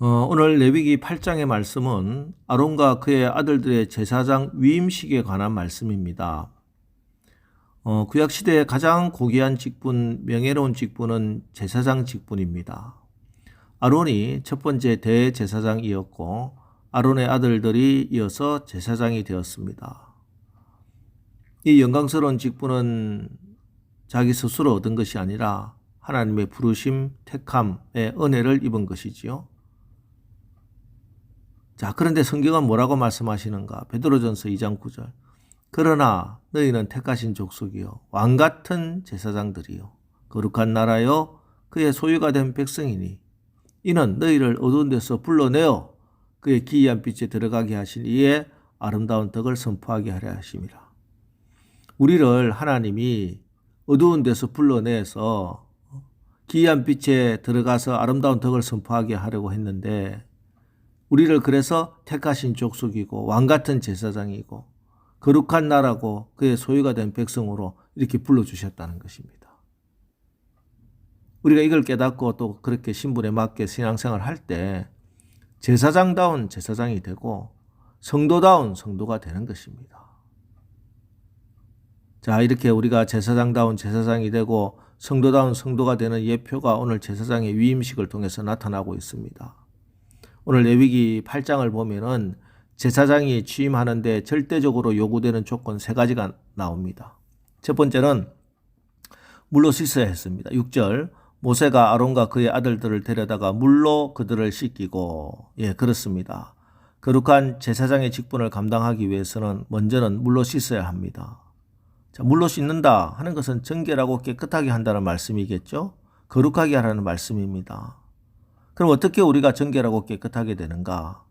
오늘 레위기 8장의 말씀은 아론과 그의 아들들의 제사장 위임식에 관한 말씀입니다. 구약시대의 가장 고귀한 직분, 명예로운 직분은 제사장 직분입니다. 아론이 첫 번째 대제사장이었고 아론의 아들들이 이어서 제사장이 되었습니다. 이 영광스러운 직분은 자기 스스로 얻은 것이 아니라 하나님의 부르심, 택함의 은혜를 입은 것이지요. 자, 그런데 성경은 뭐라고 말씀하시는가? 베드로전서 2장 9절. 그러나 너희는 택하신 족속이요 왕같은 제사장들이요 거룩한 나라요 그의 소유가 된 백성이니 이는 너희를 어두운 데서 불러내어 그의 기이한 빛에 들어가게 하신 이의 아름다운 덕을 선포하게 하려 하심이라. 우리를 하나님이 어두운 데서 불러내서 기이한 빛에 들어가서 아름다운 덕을 선포하게 하려고 했는데 우리를 그래서 택하신 족속이고 왕같은 제사장이고 거룩한 나라고 그의 소유가 된 백성으로 이렇게 불러주셨다는 것입니다. 우리가 이걸 깨닫고 또 그렇게 신분에 맞게 신앙생활을 할 때 제사장다운 제사장이 되고 성도다운 성도가 되는 것입니다. 자, 이렇게 우리가 제사장다운 제사장이 되고 성도다운 성도가 되는 예표가 오늘 제사장의 위임식을 통해서 나타나고 있습니다. 오늘 레위기 8장을 보면은 제사장이 취임하는데 절대적으로 요구되는 조건 3가지가 나옵니다. 첫 번째는 물로 씻어야 했습니다. 6절 모세가 아론과 그의 아들들을 데려다가 물로 그들을 씻기고 그렇습니다. 거룩한 제사장의 직분을 감당하기 위해서는 먼저는 물로 씻어야 합니다. 자, 물로 씻는다 하는 것은 정결하고 깨끗하게 한다는 말씀이겠죠. 거룩하게 하라는 말씀입니다. 그럼 어떻게 우리가 정결하고 깨끗하게 되는가?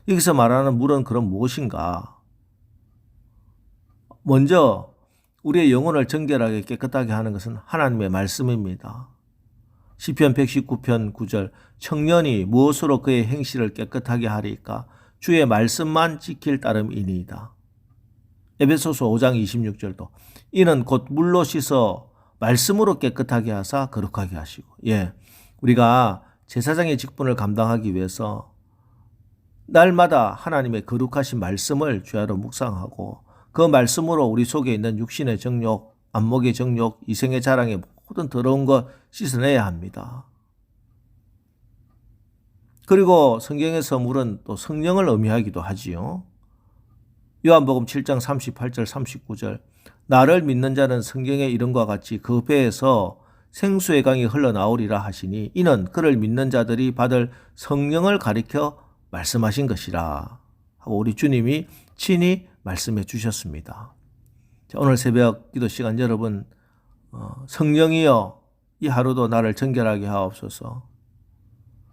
여기서 말하는 물은 그럼 무엇인가? 먼저 우리의 영혼을 정결하게 깨끗하게 하는 것은 하나님의 말씀입니다. 시편 119편 9절 청년이 무엇으로 그의 행실을 깨끗하게 하리까? 주의 말씀만 지킬 따름이니이다. 에베소서 5장 26절도 이는 곧 물로 씻어 말씀으로 깨끗하게 하사 거룩하게 하시고 우리가 제사장의 직분을 감당하기 위해서 날마다 하나님의 거룩하신 말씀을 주야로 묵상하고 그 말씀으로 우리 속에 있는 육신의 정욕, 안목의 정욕, 이생의 자랑의 모든 더러운 것 씻어내야 합니다. 그리고 성경에서 물은 또 성령을 의미하기도 하지요. 요한복음 7장 38절 39절 나를 믿는 자는 성경의 이름과 같이 그 배에서 생수의 강이 흘러나오리라 하시니 이는 그를 믿는 자들이 받을 성령을 가리켜 말씀하신 것이라 하고 우리 주님이 친히 말씀해 주셨습니다. 자, 오늘 새벽 기도 시간 여러분 성령이여 이 하루도 나를 정결하게 하옵소서.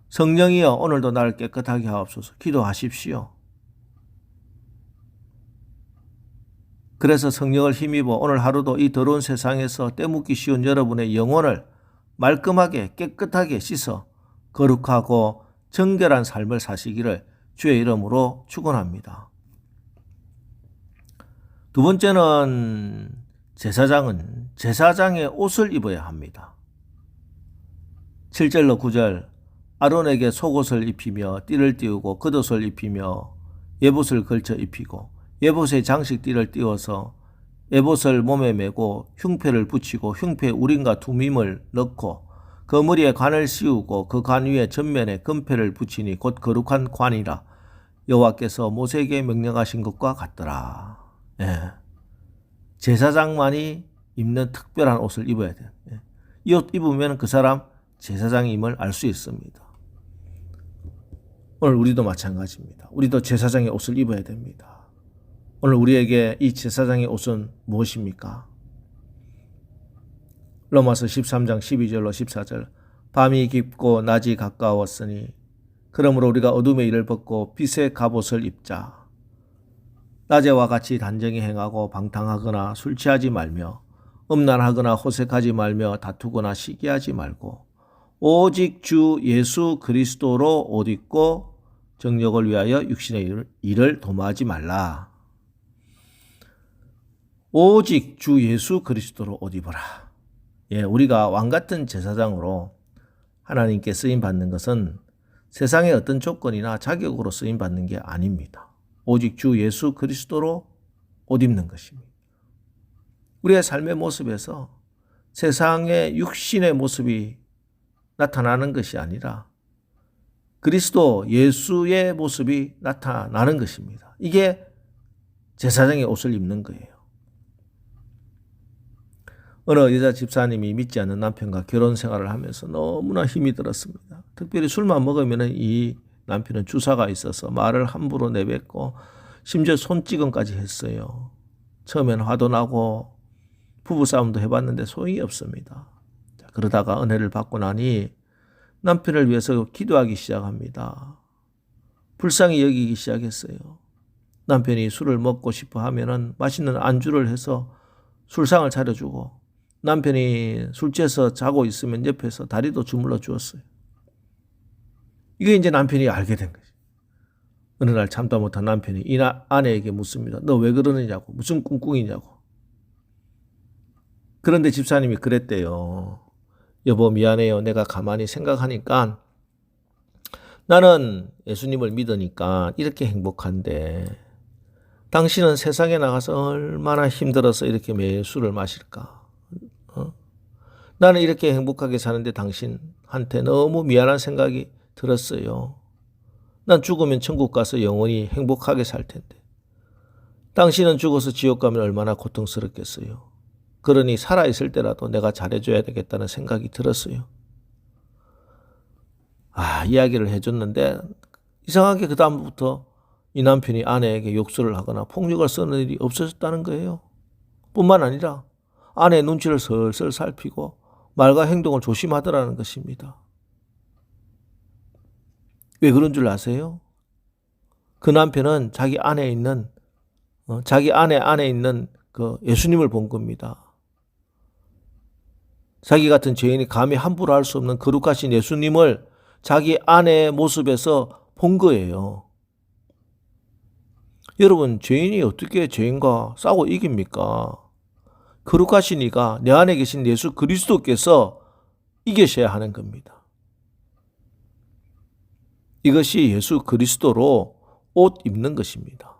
성령이여 오늘도 나를 깨끗하게 하옵소서. 기도하십시오. 그래서 성령을 힘입어 오늘 하루도 이 더러운 세상에서 때묻기 쉬운 여러분의 영혼을 말끔하게 깨끗하게 씻어 거룩하고 정결한 삶을 사시기를 주의 이름으로 축원합니다. 두 번째는 제사장은 제사장의 옷을 입어야 합니다. 7절로 9절 아론에게 속옷을 입히며 띠를 띄우고 겉옷을 입히며 예봇을 걸쳐 입히고 예봇에 장식띠를 띄워서 예봇을 몸에 메고 흉패를 붙이고 흉패에 우림과 투밈을 넣고 그 머리에 관을 씌우고 그 관 위에 전면에 금패를 붙이니 곧 거룩한 관이라 여호와께서 모세에게 명령하신 것과 같더라. 제사장만이 입는 특별한 옷을 입어야 돼요. 이 옷 입으면 그 사람 제사장임을 알 수 있습니다. 오늘 우리도 마찬가지입니다. 우리도 제사장의 옷을 입어야 됩니다. 오늘 우리에게 이 제사장의 옷은 무엇입니까? 로마서 13장 12절로 14절 밤이 깊고 낮이 가까웠으니 그러므로 우리가 어둠의 일을 벗고 빛의 갑옷을 입자. 낮에와 같이 단정히 행하고 방탕하거나 술 취하지 말며 음란하거나 호색하지 말며 다투거나 시기하지 말고 오직 주 예수 그리스도로 옷 입고 정욕을 위하여 육신의 일을 도모하지 말라. 오직 주 예수 그리스도로 옷 입어라. 우리가 왕같은 제사장으로 하나님께 쓰임 받는 것은 세상의 어떤 조건이나 자격으로 쓰임받는 게 아닙니다. 오직 주 예수 그리스도로 옷 입는 것입니다. 우리의 삶의 모습에서 세상의 육신의 모습이 나타나는 것이 아니라 그리스도 예수의 모습이 나타나는 것입니다. 이게 제사장의 옷을 입는 거예요. 어느 여자 집사님이 믿지 않는 남편과 결혼 생활을 하면서 너무나 힘이 들었습니다. 특별히 술만 먹으면 이 남편은 주사가 있어서 말을 함부로 내뱉고 심지어 손찌검까지 했어요. 처음엔 화도 나고 부부싸움도 해봤는데 소용이 없습니다. 그러다가 은혜를 받고 나니 남편을 위해서 기도하기 시작합니다. 불쌍히 여기기 시작했어요. 남편이 술을 먹고 싶어 하면은 맛있는 안주를 해서 술상을 차려주고 남편이 술취해서 자고 있으면 옆에서 다리도 주물러 주었어요. 이게 이제 남편이 알게 된 거죠. 어느 날 참다 못한 남편이 이 아내에게 묻습니다. 너 왜 그러느냐고. 무슨 꿍꿍이냐고. 그런데 집사님이 그랬대요. 여보 미안해요. 내가 가만히 생각하니까 나는 예수님을 믿으니까 이렇게 행복한데 당신은 세상에 나가서 얼마나 힘들어서 이렇게 매일 술을 마실까. 나는 이렇게 행복하게 사는데 당신한테 너무 미안한 생각이 들었어요. 난 죽으면 천국 가서 영원히 행복하게 살 텐데 당신은 죽어서 지옥 가면 얼마나 고통스럽겠어요. 그러니 살아있을 때라도 내가 잘해줘야 되겠다는 생각이 들었어요. 이야기를 해줬는데 이상하게 그 다음부터 이 남편이 아내에게 욕설을 하거나 폭력을 쓰는 일이 없어졌다는 거예요. 뿐만 아니라 아내의 눈치를 슬슬 살피고 말과 행동을 조심하더라는 것입니다. 왜 그런 줄 아세요? 그 남편은 자기 안에 있는 그 예수님을 본 겁니다. 자기 같은 죄인이 감히 함부로 할 수 없는 거룩하신 예수님을 자기 아내의 모습에서 본 거예요. 여러분, 죄인이 어떻게 죄인과 싸워 이깁니까? 거룩하신 이가 내 안에 계신 예수 그리스도께서 이기셔야 하는 겁니다. 이것이 예수 그리스도로 옷 입는 것입니다.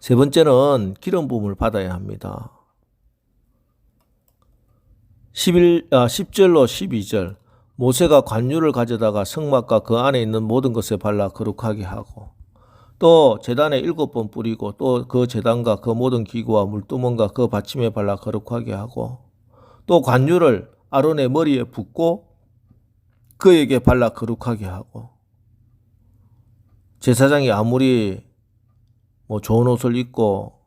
세 번째는 기름 부음을 받아야 합니다. 10절로 12절 모세가 관유를 가져다가 성막과 그 안에 있는 모든 것에 발라 거룩하게 하고 또 제단에 7번 뿌리고 또 그 제단과 그 모든 기구와 물두멍과 그 받침에 발라 거룩하게 하고 또 관유를 아론의 머리에 붓고 그에게 발라 거룩하게 하고 제사장이 아무리 좋은 옷을 입고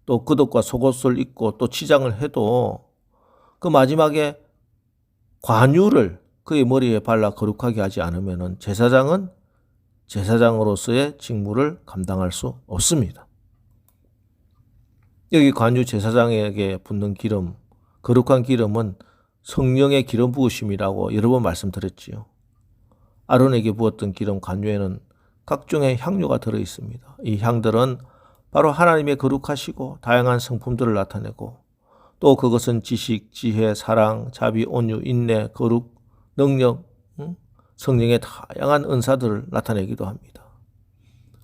또 겉옷과 속옷을 입고 또 치장을 해도 그 마지막에 관유를 그의 머리에 발라 거룩하게 하지 않으면 제사장은 제사장으로서의 직무를 감당할 수 없습니다. 여기 관유 제사장에게 붓는 기름, 거룩한 기름은 성령의 기름 부으심이라고 여러 번 말씀드렸지요. 아론에게 부었던 기름 관유에는 각종의 향료가 들어있습니다. 이 향들은 바로 하나님의 거룩하시고 다양한 성품들을 나타내고 또 그것은 지식, 지혜, 사랑, 자비, 온유, 인내, 거룩, 능력, 성령의 다양한 은사들을 나타내기도 합니다.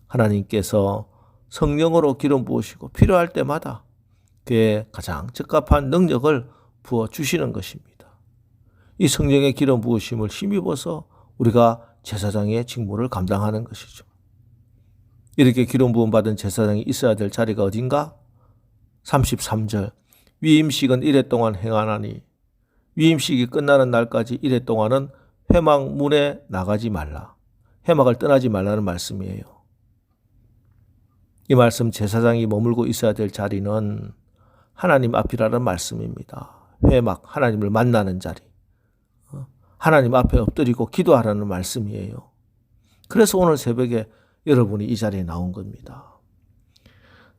하나님께서 성령으로 기름 부으시고 필요할 때마다 그의 가장 적합한 능력을 부어주시는 것입니다. 이 성령의 기름 부으심을 힘입어서 우리가 제사장의 직무를 감당하는 것이죠. 이렇게 기름 부음 받은 제사장이 있어야 될 자리가 어딘가? 33절 위임식은 1회 동안 행하나니 위임식이 끝나는 날까지 1회 동안은 회막 문에 나가지 말라. 회막을 떠나지 말라는 말씀이에요. 이 말씀 제사장이 머물고 있어야 될 자리는 하나님 앞이라는 말씀입니다. 회막, 하나님을 만나는 자리. 하나님 앞에 엎드리고 기도하라는 말씀이에요. 그래서 오늘 새벽에 여러분이 이 자리에 나온 겁니다.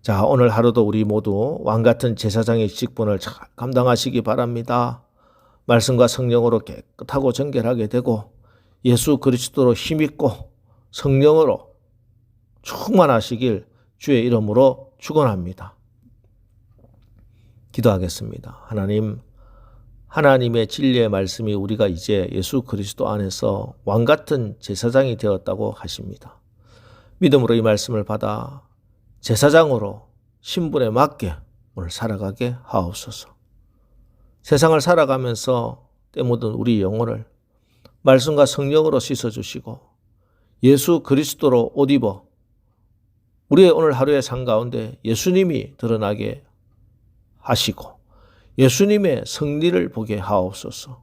자, 오늘 하루도 우리 모두 왕같은 제사장의 직분을 잘 감당하시기 바랍니다. 말씀과 성령으로 깨끗하고 정결하게 되고 예수 그리스도로 힘있고 성령으로 충만하시길 주의 이름으로 축원합니다. 기도하겠습니다. 하나님, 하나님의 진리의 말씀이 우리가 이제 예수 그리스도 안에서 왕같은 제사장이 되었다고 하십니다. 믿음으로 이 말씀을 받아 제사장으로 신분에 맞게 오늘 살아가게 하옵소서. 세상을 살아가면서 때 묻은 우리 영혼을 말씀과 성령으로 씻어주시고 예수 그리스도로 옷 입어 우리의 오늘 하루의 삶 가운데 예수님이 드러나게 하시고 예수님의 승리를 보게 하옵소서.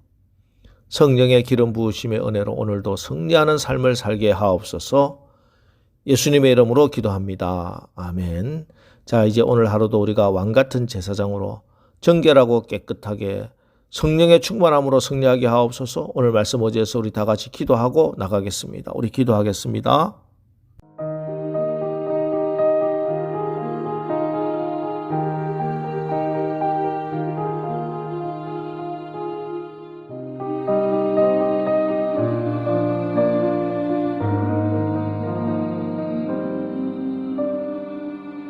성령의 기름 부으심의 은혜로 오늘도 승리하는 삶을 살게 하옵소서. 예수님의 이름으로 기도합니다. 아멘. 자, 이제 오늘 하루도 우리가 왕같은 제사장으로 정결하고 깨끗하게 성령의 충만함으로 승리하게 하옵소서. 오늘 말씀 어지에서 우리 다 같이 기도하고 나가겠습니다. 우리 기도하겠습니다.